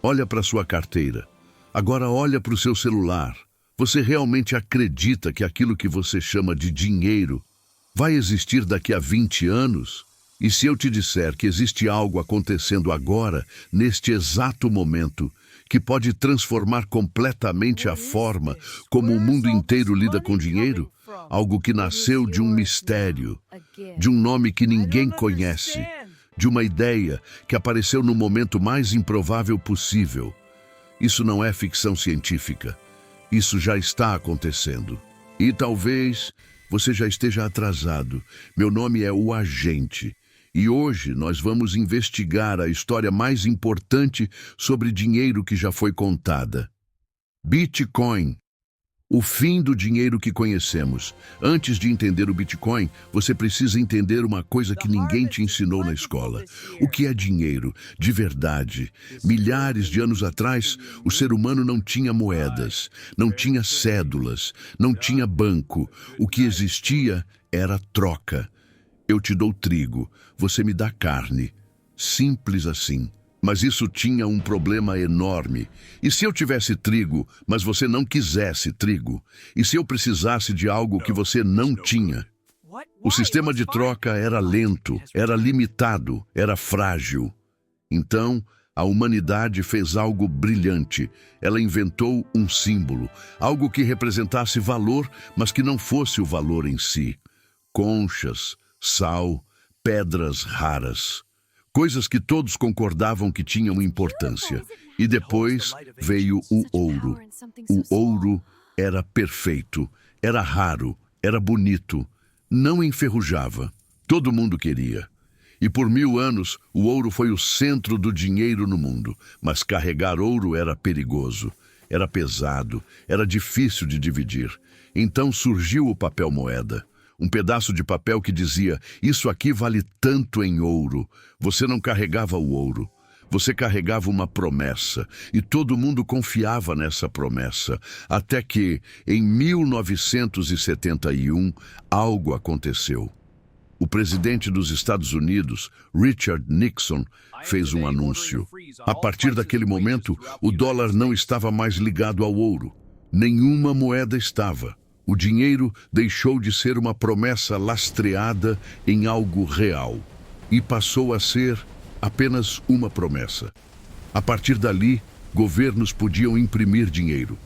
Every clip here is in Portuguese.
Olha para sua carteira. Agora olha para o seu celular. Você realmente acredita que aquilo que você chama de dinheiro vai existir daqui a 20 anos? E se eu te disser que existe algo acontecendo agora, neste exato momento, que pode transformar completamente a forma como o mundo inteiro lida com dinheiro? Algo que nasceu de um mistério, de um nome que ninguém conhece, de uma ideia que apareceu no momento mais improvável possível. Isso não é ficção científica. Isso já está acontecendo. E talvez você já esteja atrasado. Meu nome é O Agente. E hoje nós vamos investigar a história mais importante sobre dinheiro que já foi contada. Bitcoin. O fim do dinheiro que conhecemos. Antes de entender o Bitcoin, você precisa entender uma coisa que ninguém te ensinou na escola. O que é dinheiro, de verdade? Milhares de anos atrás, o ser humano não tinha moedas, não tinha cédulas, não tinha banco. O que existia era troca. Eu te dou trigo, você me dá carne. Simples assim. Mas isso tinha um problema enorme. E se eu tivesse trigo, mas você não quisesse trigo? E se eu precisasse de algo que você não tinha? O sistema de troca era lento, era limitado, era frágil. Então, a humanidade fez algo brilhante. Ela inventou um símbolo, algo que representasse valor, mas que não fosse o valor em si. Conchas, sal, pedras raras. Coisas que todos concordavam que tinham importância. E depois veio o ouro. O ouro era perfeito, era raro, era bonito, não enferrujava. Todo mundo queria. E por 1000 anos, o ouro foi o centro do dinheiro no mundo. Mas carregar ouro era perigoso, era pesado, era difícil de dividir. Então surgiu o papel moeda. Um pedaço de papel que dizia, isso aqui vale tanto em ouro. Você não carregava o ouro, você carregava uma promessa, e todo mundo confiava nessa promessa, até que, em 1971, algo aconteceu. O presidente dos Estados Unidos, Richard Nixon, fez um anúncio. A partir daquele momento, o dólar não estava mais ligado ao ouro. Nenhuma moeda estava. O dinheiro deixou de ser uma promessa lastreada em algo real e passou a ser apenas uma promessa. A partir dali, governos podiam imprimir dinheiro,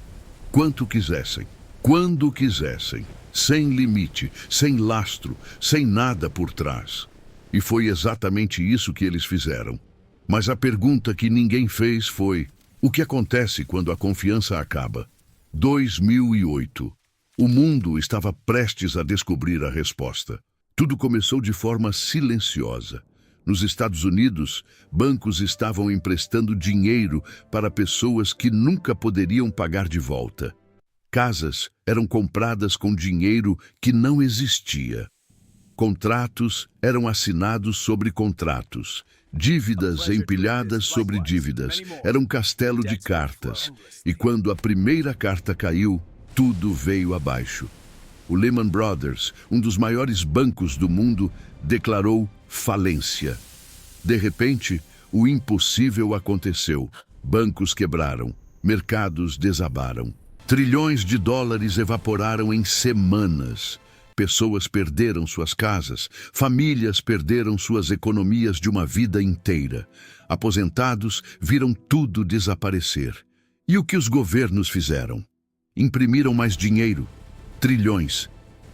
quanto quisessem, quando quisessem, sem limite, sem lastro, sem nada por trás. E foi exatamente isso que eles fizeram. Mas a pergunta que ninguém fez foi: o que acontece quando a confiança acaba? 2008. O mundo estava prestes a descobrir a resposta. Tudo começou de forma silenciosa. Nos Estados Unidos, bancos estavam emprestando dinheiro para pessoas que nunca poderiam pagar de volta. Casas eram compradas com dinheiro que não existia. Contratos eram assinados sobre contratos. Dívidas empilhadas sobre dívidas. Era um castelo de cartas. E quando a primeira carta caiu, tudo veio abaixo. O Lehman Brothers, um dos maiores bancos do mundo, declarou falência. De repente, o impossível aconteceu. Bancos quebraram, mercados desabaram. Trilhões de dólares evaporaram em semanas. Pessoas perderam suas casas, famílias perderam suas economias de uma vida inteira. Aposentados viram tudo desaparecer. E o que os governos fizeram? Imprimiram mais dinheiro, trilhões,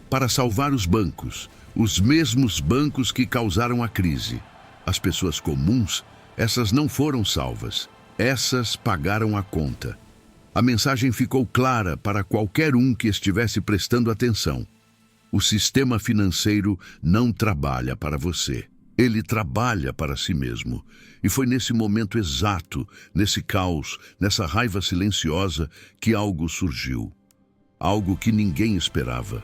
para salvar os bancos, os mesmos bancos que causaram a crise. As pessoas comuns, essas não foram salvas, essas pagaram a conta. A mensagem ficou clara para qualquer um que estivesse prestando atenção. O sistema financeiro não trabalha para você. Ele trabalha para si mesmo. E foi nesse momento exato, nesse caos, nessa raiva silenciosa, que algo surgiu. Algo que ninguém esperava.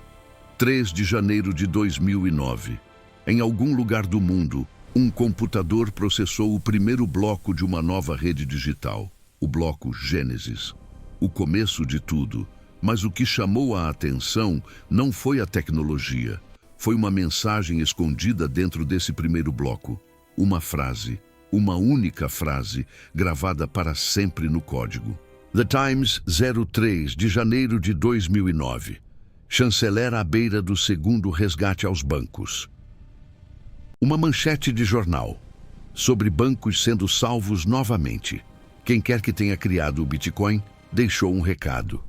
3 de janeiro de 2009. Em algum lugar do mundo, um computador processou o primeiro bloco de uma nova rede digital, o bloco Gênesis. O começo de tudo. Mas o que chamou a atenção não foi a tecnologia. Foi uma mensagem escondida dentro desse primeiro bloco. Uma frase. Uma única frase gravada para sempre no código. The Times, 03 de janeiro de 2009. Chanceler à beira do segundo resgate aos bancos. Uma manchete de jornal sobre bancos sendo salvos novamente. Quem quer que tenha criado o Bitcoin deixou um recado.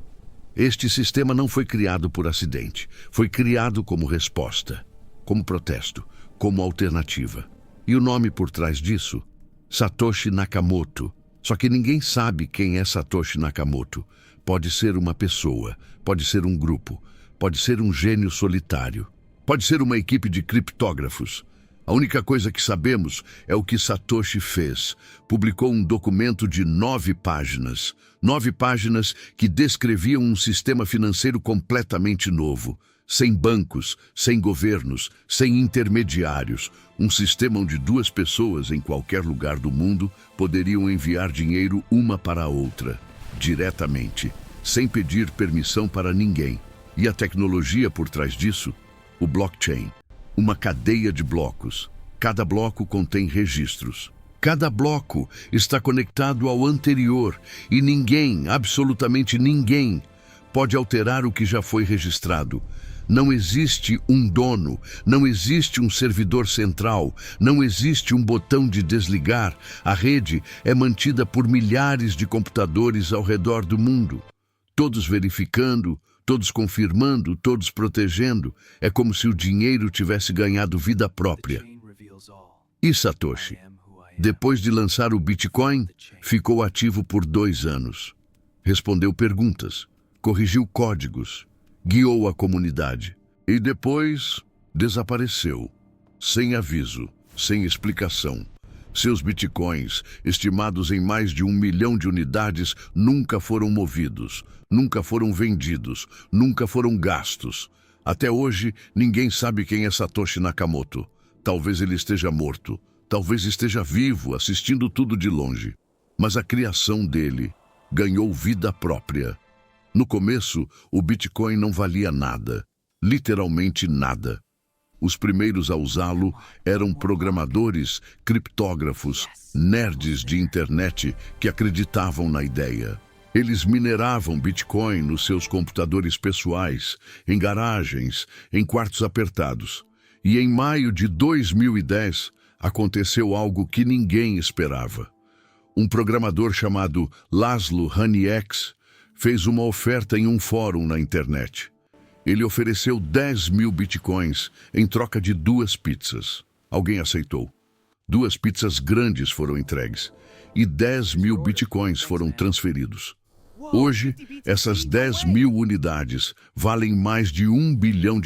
Este sistema não foi criado por acidente. Foi criado como resposta, como protesto, como alternativa. E o nome por trás disso? Satoshi Nakamoto. Só que ninguém sabe quem é Satoshi Nakamoto. Pode ser uma pessoa, pode ser um grupo, pode ser um gênio solitário, pode ser uma equipe de criptógrafos. A única coisa que sabemos é o que Satoshi fez. Publicou um documento de 9 páginas. 9 páginas que descreviam um sistema financeiro completamente novo. Sem bancos, sem governos, sem intermediários. Um sistema onde 2 pessoas em qualquer lugar do mundo poderiam enviar dinheiro uma para a outra, diretamente, sem pedir permissão para ninguém. E a tecnologia por trás disso? O blockchain. Uma cadeia de blocos. Cada bloco contém registros. Cada bloco está conectado ao anterior e ninguém, absolutamente ninguém, pode alterar o que já foi registrado. Não existe um dono, não existe um servidor central, não existe um botão de desligar. A rede é mantida por milhares de computadores ao redor do mundo. Todos verificando, todos confirmando, todos protegendo. É como se o dinheiro tivesse ganhado vida própria. E Satoshi, depois de lançar o Bitcoin, ficou ativo por 2 anos. Respondeu perguntas, corrigiu códigos, guiou a comunidade e depois desapareceu, sem aviso, sem explicação. Seus bitcoins, estimados em mais de 1 milhão de unidades, nunca foram movidos, nunca foram vendidos, nunca foram gastos. Até hoje, ninguém sabe quem é Satoshi Nakamoto. Talvez ele esteja morto, talvez esteja vivo, assistindo tudo de longe. Mas a criação dele ganhou vida própria. No começo, o Bitcoin não valia nada, literalmente nada. Os primeiros a usá-lo eram programadores, criptógrafos, nerds de internet que acreditavam na ideia. Eles mineravam Bitcoin nos seus computadores pessoais, em garagens, em quartos apertados. E em maio de 2010, aconteceu algo que ninguém esperava. Um programador chamado Laszlo Hanieks fez uma oferta em um fórum na internet. Ele ofereceu 10.000 bitcoins em troca de 2 pizzas. Alguém aceitou. 2 pizzas grandes foram entregues e 10.000 bitcoins foram transferidos. Hoje, essas 10.000 unidades valem mais de $1 bilhão.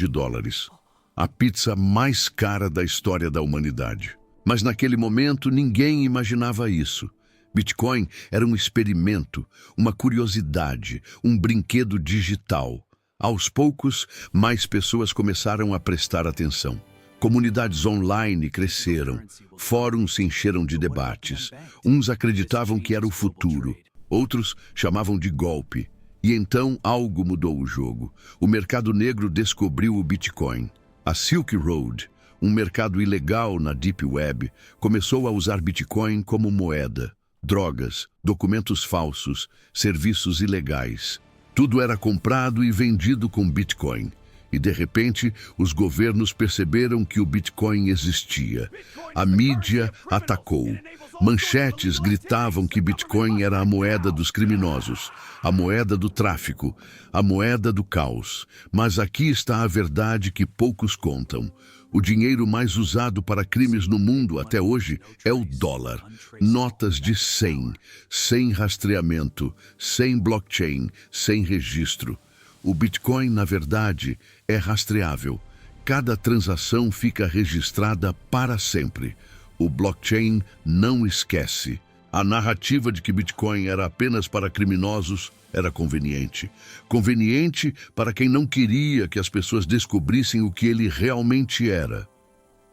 A pizza mais cara da história da humanidade. Mas naquele momento ninguém imaginava isso. Bitcoin era um experimento, uma curiosidade, um brinquedo digital. Aos poucos, mais pessoas começaram a prestar atenção. Comunidades online cresceram, fóruns se encheram de debates. Uns acreditavam que era o futuro, outros chamavam de golpe. E então algo mudou o jogo. O mercado negro descobriu o Bitcoin. A Silk Road, um mercado ilegal na Deep Web, começou a usar Bitcoin como moeda. Drogas, documentos falsos, serviços ilegais. Tudo era comprado e vendido com Bitcoin. E, de repente, os governos perceberam que o Bitcoin existia. A mídia atacou. Manchetes gritavam que Bitcoin era a moeda dos criminosos, a moeda do tráfico, a moeda do caos. Mas aqui está a verdade que poucos contam. O dinheiro mais usado para crimes no mundo até hoje é o dólar. Notas de 100, sem rastreamento, sem blockchain, sem registro. O Bitcoin, na verdade, é rastreável. Cada transação fica registrada para sempre. O blockchain não esquece. A narrativa de que Bitcoin era apenas para criminosos era conveniente. Conveniente para quem não queria que as pessoas descobrissem o que ele realmente era.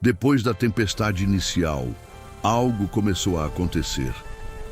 Depois da tempestade inicial, algo começou a acontecer.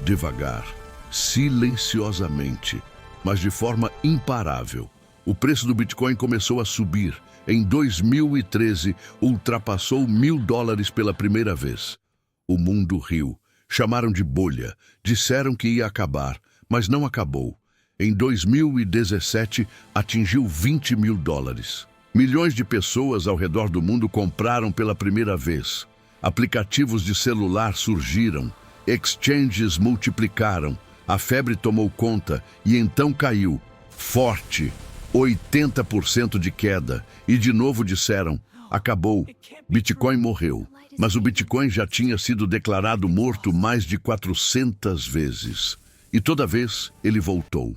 Devagar, silenciosamente, mas de forma imparável. O preço do Bitcoin começou a subir. Em 2013, ultrapassou $1.000 pela primeira vez. O mundo riu. Chamaram de bolha, disseram que ia acabar, mas não acabou. Em 2017, atingiu 20 mil dólares. Milhões de pessoas ao redor do mundo compraram pela primeira vez. Aplicativos de celular surgiram, exchanges multiplicaram, a febre tomou conta e então caiu. Forte, 80% de queda. E de novo disseram, acabou, Bitcoin morreu. Mas o Bitcoin já tinha sido declarado morto mais de 400 vezes. E toda vez ele voltou.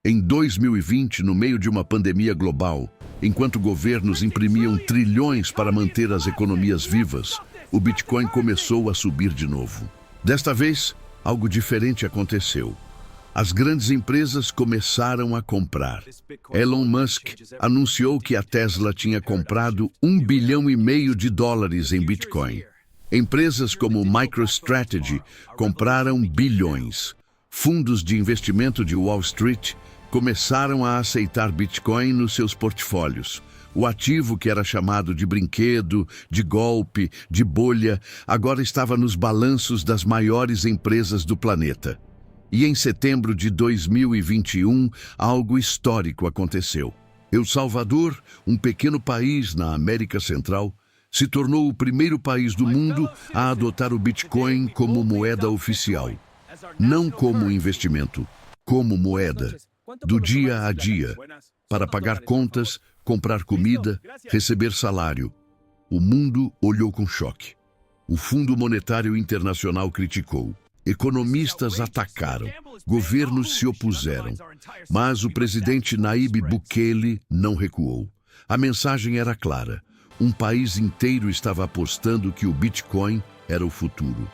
Em 2020, no meio de uma pandemia global, enquanto governos imprimiam trilhões para manter as economias vivas, o Bitcoin começou a subir de novo. Desta vez, algo diferente aconteceu. As grandes empresas começaram a comprar. Elon Musk anunciou que a Tesla tinha comprado 1,5 bilhão de dólares em Bitcoin. Empresas como MicroStrategy compraram bilhões. Fundos de investimento de Wall Street começaram a aceitar Bitcoin nos seus portfólios. O ativo que era chamado de brinquedo, de golpe, de bolha, agora estava nos balanços das maiores empresas do planeta. E em setembro de 2021, algo histórico aconteceu. El Salvador, um pequeno país na América Central, se tornou o primeiro país do mundo a adotar o Bitcoin como moeda oficial. Não como investimento, como moeda, do dia a dia, para pagar contas, comprar comida, receber salário. O mundo olhou com choque. O Fundo Monetário Internacional criticou. Economistas atacaram. Governos se opuseram. Mas o presidente Nayib Bukele não recuou. A mensagem era clara. Um país inteiro estava apostando que o Bitcoin era o futuro.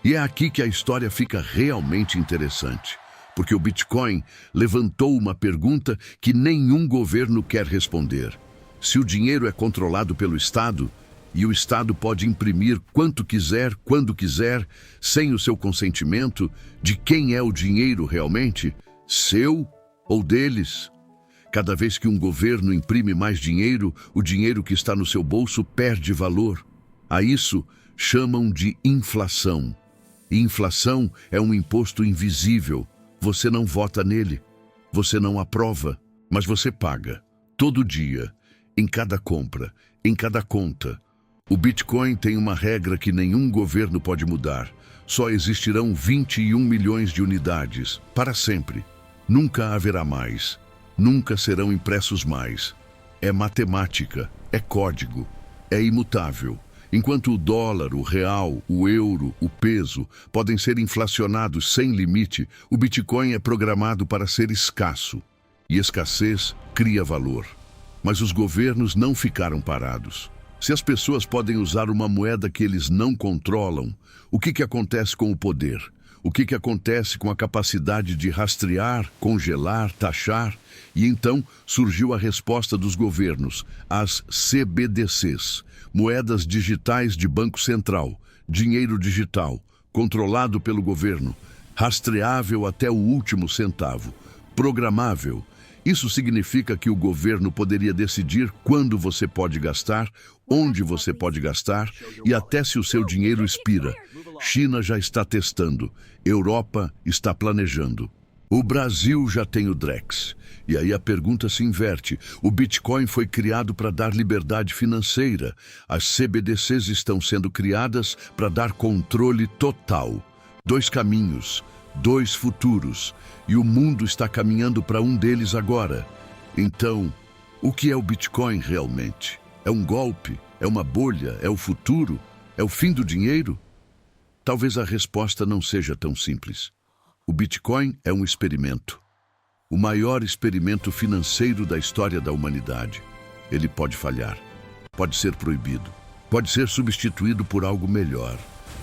E é aqui que a história fica realmente interessante, porque o Bitcoin levantou uma pergunta que nenhum governo quer responder. Se o dinheiro é controlado pelo Estado, e o Estado pode imprimir quanto quiser, quando quiser, sem o seu consentimento, de quem é o dinheiro realmente? Seu ou deles? Cada vez que um governo imprime mais dinheiro, o dinheiro que está no seu bolso perde valor. A isso chamam de inflação. E inflação é um imposto invisível. Você não vota nele, você não aprova, mas você paga. Todo dia, em cada compra, em cada conta. O Bitcoin tem uma regra que nenhum governo pode mudar. Só existirão 21 milhões de unidades, para sempre. Nunca haverá mais. Nunca serão impressos mais. É matemática, é código, é imutável. Enquanto o dólar, o real, o euro, o peso podem ser inflacionados sem limite, o Bitcoin é programado para ser escasso. E escassez cria valor. Mas os governos não ficaram parados. Se as pessoas podem usar uma moeda que eles não controlam, o que acontece com o poder? O que acontece com a capacidade de rastrear, congelar, taxar? E então surgiu a resposta dos governos, as CBDCs, moedas digitais de Banco Central, dinheiro digital, controlado pelo governo, rastreável até o último centavo, programável. Isso significa que o governo poderia decidir quando você pode gastar, onde você pode gastar e até se o seu dinheiro expira. China já está testando, Europa está planejando. O Brasil já tem o Drex. E aí a pergunta se inverte. O Bitcoin foi criado para dar liberdade financeira. As CBDCs estão sendo criadas para dar controle total. 2 caminhos, 2 futuros. E o mundo está caminhando para um deles agora. Então, o que é o Bitcoin realmente? É um golpe? É uma bolha? É o futuro? É o fim do dinheiro? Talvez a resposta não seja tão simples. O Bitcoin é um experimento. O maior experimento financeiro da história da humanidade. Ele pode falhar, pode ser proibido, pode ser substituído por algo melhor.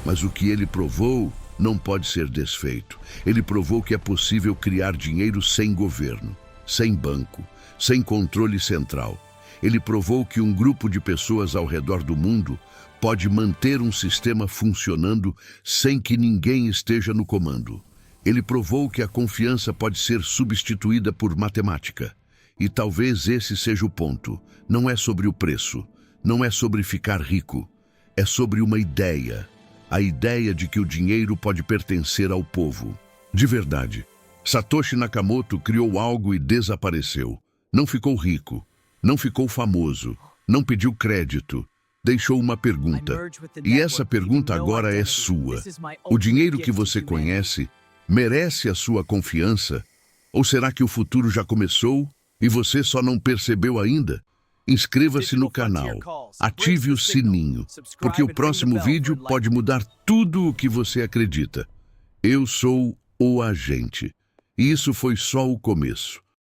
Mas o que ele provou não pode ser desfeito. Ele provou que é possível criar dinheiro sem governo, sem banco, sem controle central. Ele provou que um grupo de pessoas ao redor do mundo pode manter um sistema funcionando sem que ninguém esteja no comando. Ele provou que a confiança pode ser substituída por matemática. E talvez esse seja o ponto. Não é sobre o preço, não é sobre ficar rico, é sobre uma ideia. a ideia de que o dinheiro pode pertencer ao povo. De verdade, Satoshi Nakamoto criou algo e desapareceu. Não ficou rico, não ficou famoso, não pediu crédito. Deixou uma pergunta. E essa pergunta agora é sua. O dinheiro que você conhece merece a sua confiança? Ou será que o futuro já começou e você só não percebeu ainda? Inscreva-se no canal, ative o sininho, porque o próximo vídeo pode mudar tudo o que você acredita. Eu sou o Agente. E isso foi só o começo.